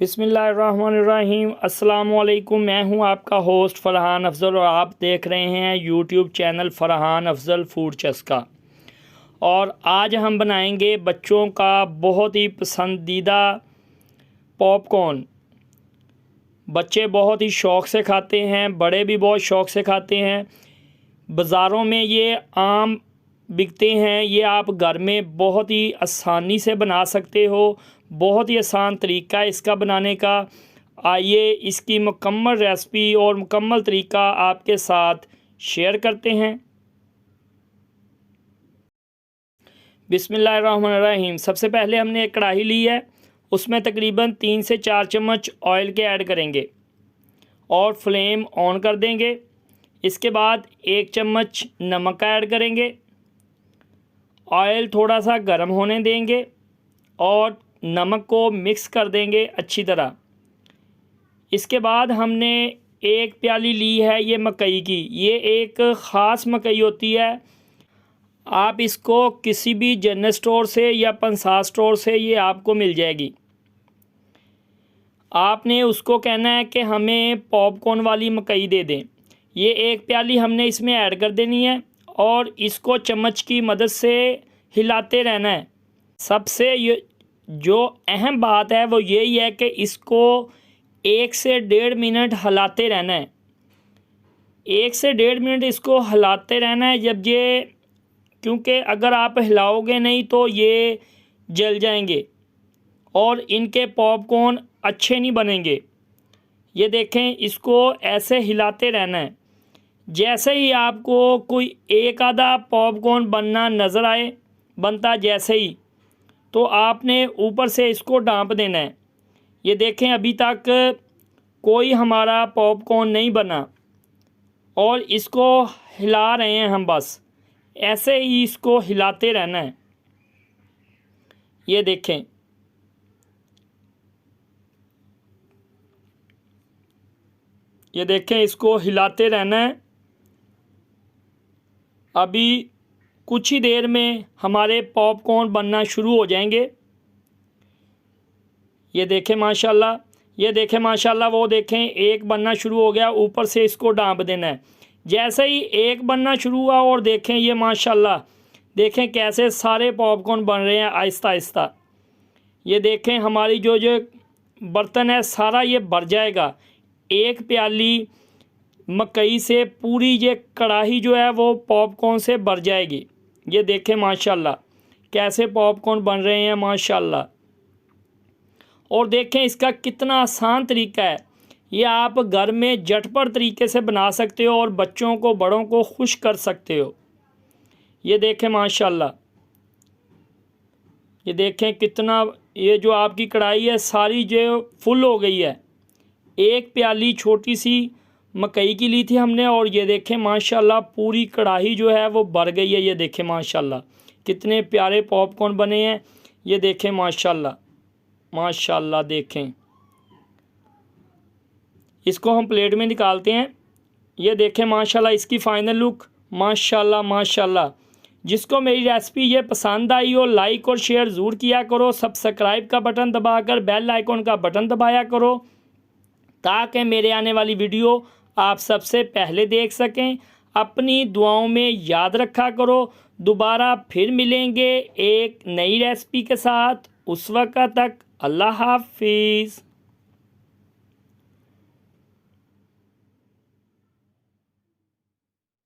बिस्मिल्लाहिर्रहमानिर्रहीम। अस्सलामुअलैकुम। मैं हूं आपका होस्ट फ़रहान अफ़ज़ल और आप देख रहे हैं YouTube channel Farhan Afzal food चस्का। और आज हम बनाएंगे बच्चों का बहुत ही पसंदीदा पॉपकॉर्न। बच्चे बहुत ही शौक़ से खाते हैं, बड़े भी बहुत शौक़ से खाते हैं। बाज़ारों में ये आम बिकते हैं। ये आप घर में बहुत ही आसानी से बना सकते हो। बहुत ही आसान तरीका है इसका बनाने का। आइए इसकी मुकम्मल रेसिपी और मुकम्मल तरीका आपके साथ शेयर करते हैं। बिस्मिल्लाहिर्रहमानिर्रहीम। सबसे पहले हमने एक कढ़ाई ली है, उसमें तकरीबन 3 से 4 चम्मच ऑयल के ऐड करेंगे और फ्लेम ऑन कर देंगे। इसके बाद 1 चम्मच नमक का ऐड करेंगे। ऑयल थोड़ा सा गर्म होने देंगे और नमक को मिक्स कर देंगे अच्छी तरह। इसके बाद हमने 1 प्याली ली है ये मकई की। ये एक ख़ास मकई होती है। आप इसको किसी भी जनरल स्टोर से या पंसार स्टोर से ये आपको मिल जाएगी। आपने उसको कहना है कि हमें पॉपकॉर्न वाली मकई दे दें। ये 1 प्याली हमने इसमें ऐड कर देनी है और इसको चम्मच की मदद से हिलाते रहना है। सबसे जो अहम बात है वो यही है कि इसको 1 से 1.5 मिनट हिलाते रहना है। 1 से 1.5 मिनट इसको हिलाते रहना है। जब ये, क्योंकि अगर आप हिलाओगे नहीं तो ये जल जाएंगे और इनके पॉपकॉर्न अच्छे नहीं बनेंगे। ये देखें, इसको ऐसे हिलाते रहना है। जैसे ही आपको कोई एक आधा पॉपकॉर्न बनना नज़र आए, बनता जैसे ही, तो आपने ऊपर से इसको ढाँप देना है। ये देखें, अभी तक कोई हमारा पॉपकॉर्न नहीं बना और इसको हिला रहे हैं हम। बस ऐसे ही इसको हिलाते रहना है। ये देखें, ये देखें, इसको हिलाते रहना है। अभी कुछ ही देर में हमारे पॉपकॉर्न बनना शुरू हो जाएंगे। ये देखें माशाल्लाह, ये देखें माशाल्लाह, वो देखें एक बनना शुरू हो गया। ऊपर से इसको ढाँप देना है। जैसे ही एक बनना शुरू हुआ और देखें ये माशाल्लाह, देखें कैसे सारे पॉपकॉर्न बन रहे हैं आहिस्ता आहिस्ता। ये देखें हमारी जो बर्तन है सारा ये भर जाएगा। 1 प्याली मकई से पूरी ये कढ़ाई जो है वो पॉपकॉर्न से भर जाएगी। ये देखें माशाल्लाह कैसे पॉपकॉर्न बन रहे हैं माशाल्लाह। और देखें इसका कितना आसान तरीका है। ये आप घर में झटपट तरीके से बना सकते हो और बच्चों को, बड़ों को खुश कर सकते हो। ये देखें माशाल्लाह, ये देखें कितना, ये जो आपकी कढ़ाई है सारी जो फुल हो गई है। 1 प्याली छोटी सी मकई की ली थी हमने और ये देखें माशाल्लाह पूरी कढ़ाई जो है वो भर गई है। ये देखें माशाल्लाह कितने प्यारे पॉपकॉर्न बने हैं। ये देखें माशाल्लाह, माशाल्लाह देखें। इसको हम प्लेट में निकालते हैं। ये देखें माशाल्लाह इसकी फ़ाइनल लुक, माशाल्लाह माशाल्लाह। जिसको मेरी रेसिपी ये पसंद आई हो, लाइक और शेयर ज़रूर किया करो। सब्सक्राइब का बटन दबाकर बेल आइकॉन का बटन दबाया करो ताकि मेरे आने वाली वीडियो आप सबसे पहले देख सकें। अपनी दुआओं में याद रखा करो। दोबारा फिर मिलेंगे एक नई रेसिपी के साथ। उस वक्त तक अल्लाह हाफिज़।